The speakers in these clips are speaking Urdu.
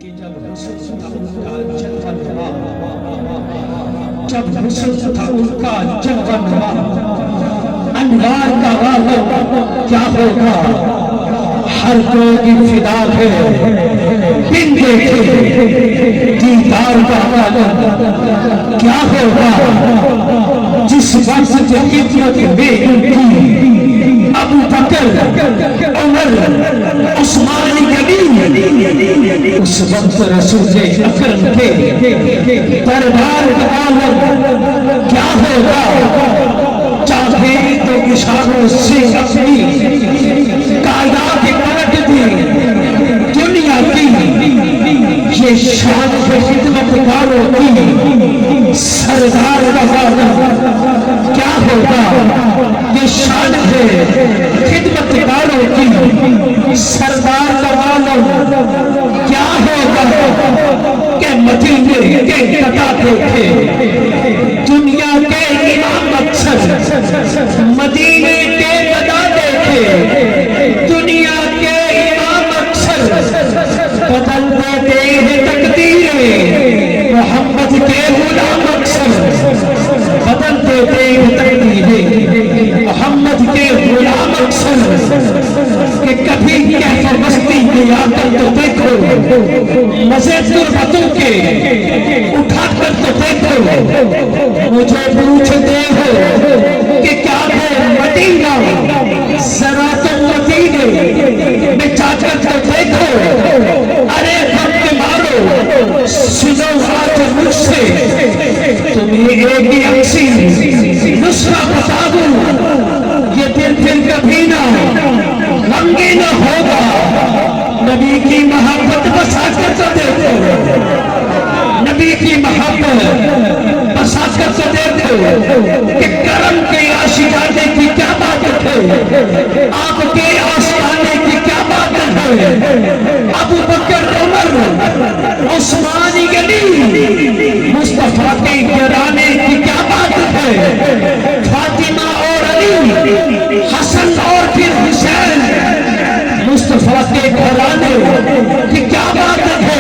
کہ جب حسن تھا ان کا جلوہ نما، جب حسن تھا ان کا جلوہ نما، انوار کا غالب کیا ہوگا، ہر کوئی فدا ہے بن دیکھے دیدار کا غالب کیا ہوگا، جس وقت خدمت میں کی ابو بکر عمر عثمان غنی، اس وقت رسول اکرم کے دربار کا عالم کیا ہوگا، چاہے تو اشاروں سے اپنی کائنات پلٹ دی دنیا کی، یہ شان خدمت گاروں کی سردار کا عالم کیا ہوگا، یہ شان ہے خدمت گاروں کی سردار کا عالم کیا ہوگا، کہ مدینے کے قطع دیکھے دنیا کے امام اکثر، مدینے کے قطع دیکھے دنیا کے امام اکثر، بدل دیتے ہیں تقدیریں محمد کے غلام اکثر، بدل دیتے ہیں تقدیریں محمد کے غلام اکثر، کہ کبھی کیف مستی میں آ کر تو دیکھو مزے تربتوں کے اٹھا کر تو دیکھو، مجھے پوچھتے ہو کہ کیا ہے مدینہ، ذرا تو مدینے میں جا کر تو دیکھو، ارے ہم مارو سنو آج مجھ سے، تمہیں ایک ہی اکسی نسخہ بتا دوں، یہ دل کبھی نہ غمگین نہ ہوگا، نبی کی محبت بسا کر تو دیکھو، نبی کی محبت بسا کر تو دیکھو، کہ کرم کے آشیانے کی کیا بات ہے، آپ کے آستانے کی کیا بات ہے، ابو بکر عمر عثمان غنی مصطفیٰ کے گھرانے کی کیا بات ہے، فاطمہ اور علی، حسن اور پھر حسین، مصطفیٰ کے گھرانے کی کیا بات ہے،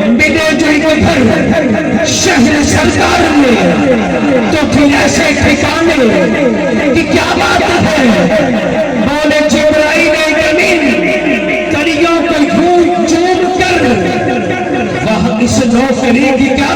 ملے جو ادھر شہر سرکار میں تو پھر ایسے ٹھکانے کی کیا بات ہے، بولے جبرائیل امین کلیوں کو یوں چوم کر وہاں اس نوکری کی کیا